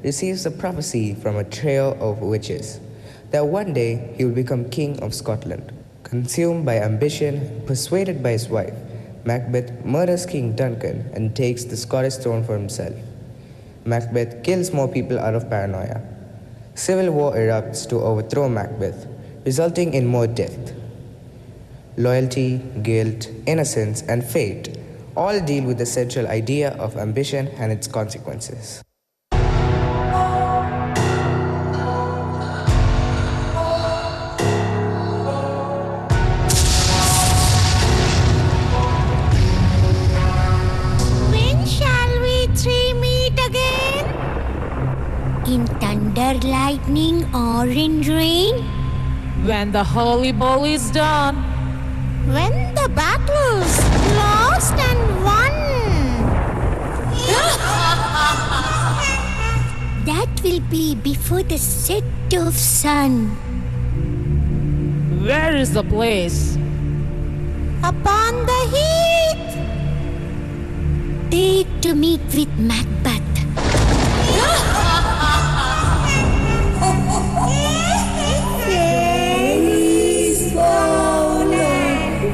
receives a prophecy from a trio of witches that one day he will become king of Scotland. Consumed by ambition, persuaded by his wife, Macbeth murders King Duncan and takes the Scottish throne for himself. Macbeth kills more people out of paranoia. Civil war erupts to overthrow Macbeth, resulting in more death. Loyalty, guilt, innocence, and fate all deal with the central idea of ambition and its consequences. When shall we three meet again? In thunder, lightning, or in rain? When the holy ball is done. When the battle's lost and won. That will be before the set of sun. Where is the place? Upon the heath. There to meet with Macbeth.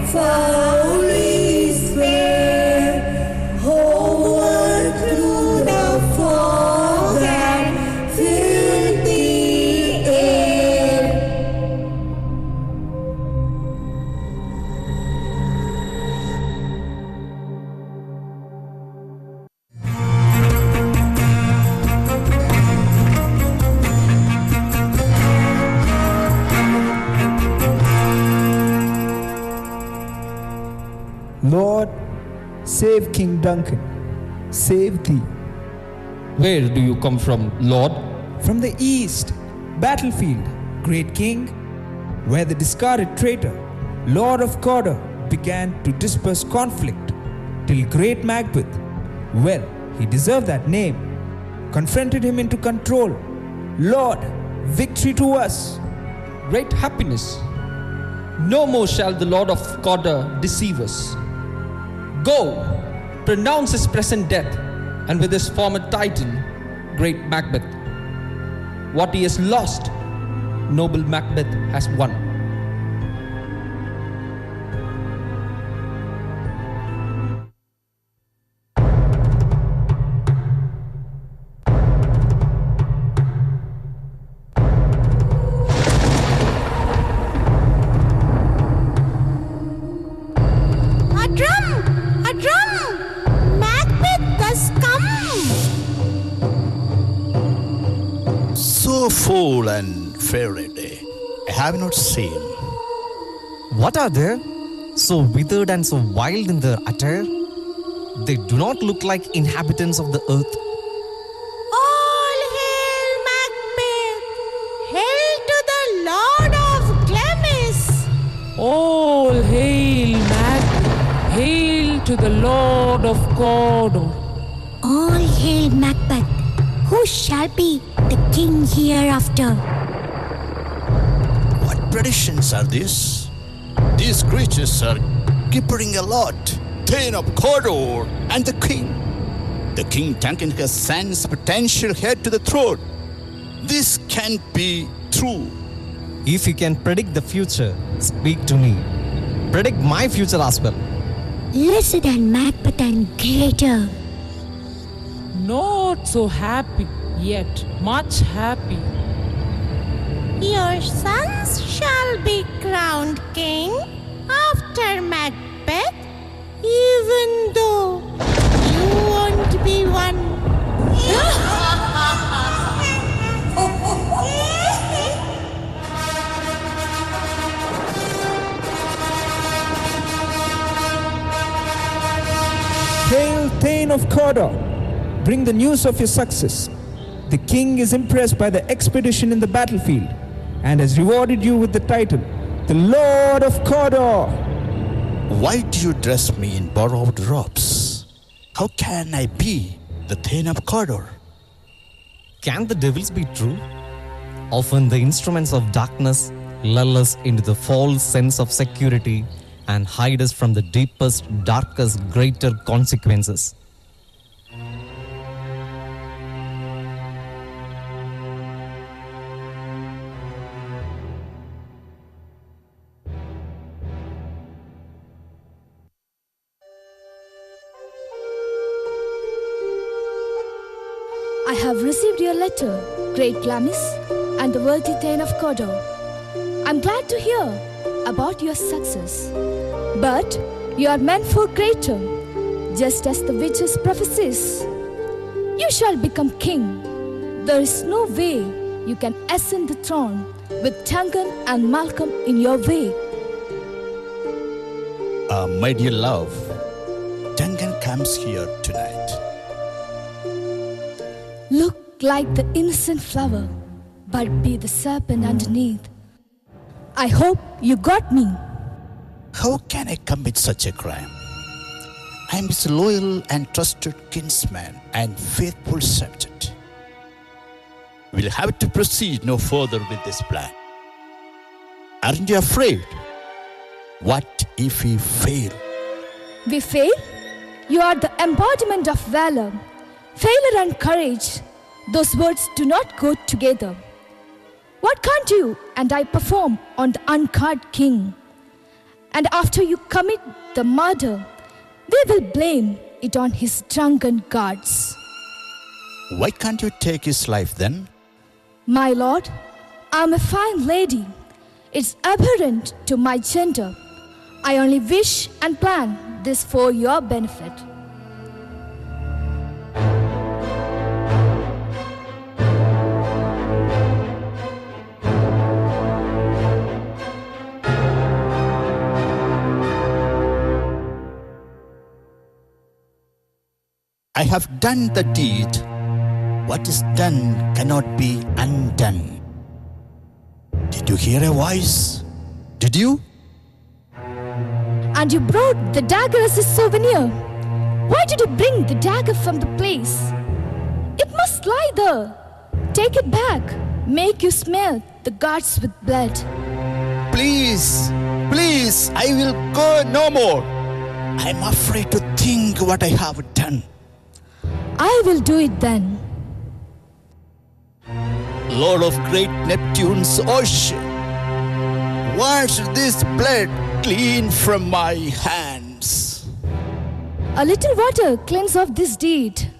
Foul is fair, homeward through the fog and fill the air. Lord, save King Duncan, save thee. Where do you come from, Lord? From the east, battlefield, great king, where the discarded traitor, Lord of Cawdor, began to disperse conflict, till great Macbeth, well, he deserved that name, confronted him into control. Lord, victory to us. Great happiness. No more shall the Lord of Cawdor deceive us. Go, pronounce his present death, and with his former title, Great Macbeth. What he has lost, noble Macbeth has won. A drum! Macbeth has come! So full and fair a day, I have not seen. What are they? So withered and so wild in their attire? They do not look like inhabitants of the earth. All hail Macbeth! Hail to the Lord of Glamis! All hail Macbeth! Hail to the Lord of Cawdor! All hail Macbeth, who shall be the king hereafter. What traditions are these? These creatures are gibbering a lot. Thane of Cawdor and the king. The king Duncan has son's potential heir to the throne. This can't be true. If you can predict the future, speak to me. Predict my future as well. Lesser than Macbeth and greater. Not so happy, yet much happy. Your sons shall be crowned king after Macbeth, even though you won't be one. Hail, Thane of Cawdor! Bring the news of your success. The king is impressed by the expedition in the battlefield and has rewarded you with the title, the Lord of Cawdor. Why do you dress me in borrowed robes? How can I be the Thane of Cawdor? Can the devils be true? Often the instruments of darkness lull us into the false sense of security and hide us from the deepest, darkest, greater consequences. I have received your letter, great Glamis, and the worthy Thane of Cawdor. I'm glad to hear about your success. But you are meant for greater, just as the witches prophesies. You shall become king. There is no way you can ascend the throne with Duncan and Malcolm in your way. My dear love, Duncan comes here tonight. Look like the innocent flower, but be the serpent underneath. I hope you got me. How can I commit such a crime? I am his loyal and trusted kinsman and faithful subject. We'll have to proceed no further with this plan. Aren't you afraid? What if we fail? We fail? You are the embodiment of valor. Failure and courage, those words do not go together. What can't you and I perform on the unguarded king? And after you commit the murder, we will blame it on his drunken guards. Why can't you take his life then? My lord, I'm a fine lady. It's abhorrent to my gender. I only wish and plan this for your benefit. I have done the deed. What is done cannot be undone. Did you hear a voice? Did you? And you brought the dagger as a souvenir. Why did you bring the dagger from the place? It must lie there. Take it back. Make you smell the guards with blood. Please, please, I will go no more. I am afraid to think what I have done. I will do it then. Lord of great Neptune's ocean, wash this blood clean from my hands. A little water cleanse off this deed.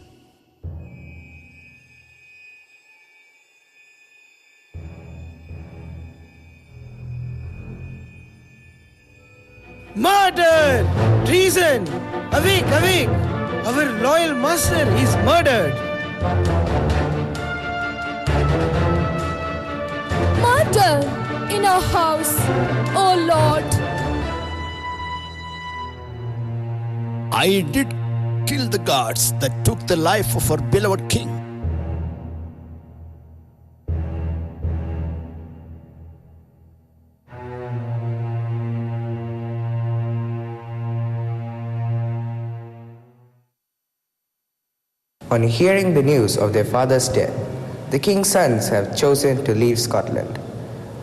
Murder! Treason! Awake, awake! Our loyal master is murdered! Murder in our house, oh Lord. I did kill the guards that took the life of our beloved king. On hearing the news of their father's death, the king's sons have chosen to leave Scotland.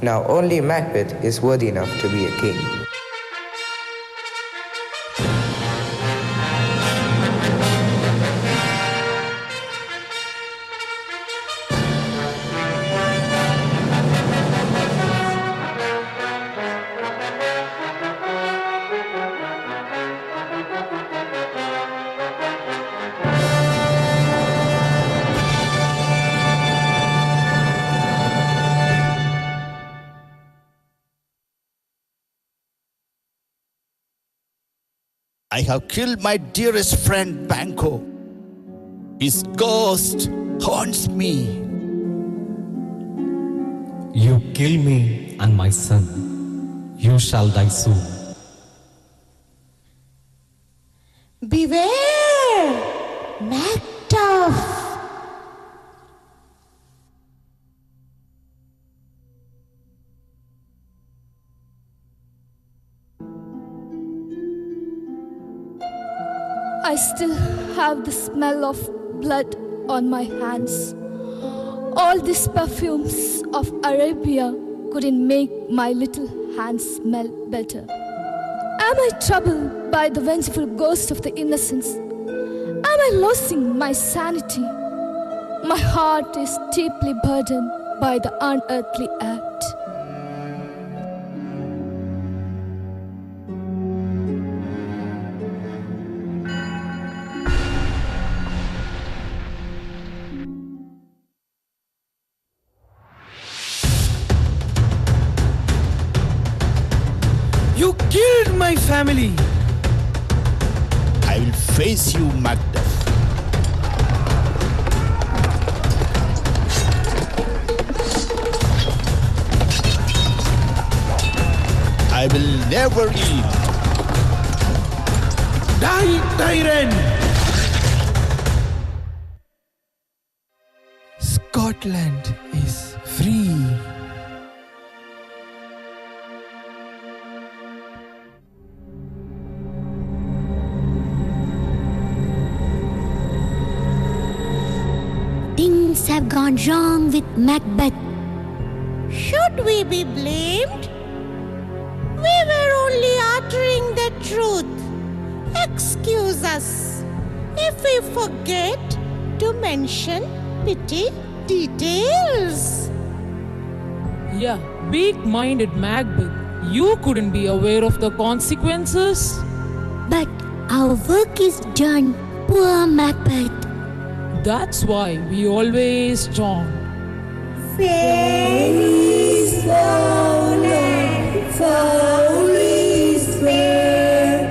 Now only Macbeth is worthy enough to be a king. I have killed my dearest friend Banco. His ghost haunts me. You kill me and my son. You shall die soon. Beware, Macbeth. I still have the smell of blood on my hands. All these perfumes of Arabia couldn't make my little hands smell better. Am I troubled by the vengeful ghost of the innocents? Am I losing my sanity? My heart is deeply burdened by the unearthly act. my family. I will face you, Macbeth. I will never yield. Die, tyrant! Scotland is free. Things have gone wrong with Macbeth. Should we be blamed? We were only uttering the truth. Excuse us if we forget to mention petty details. Yeah, weak-minded Macbeth. You couldn't be aware of the consequences. But our work is done, poor Macbeth. That's why we always chant. Fair is foul and foul is fair.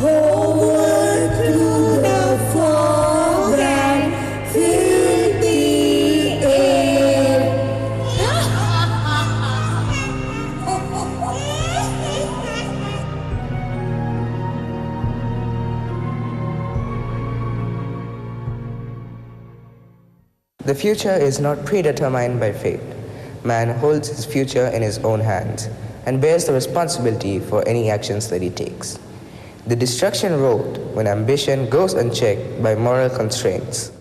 Over through the fog and filthy air. The future is not predetermined by fate. Man holds his future in his own hands and bears the responsibility for any actions that he takes. The destruction wrought when ambition goes unchecked by moral constraints.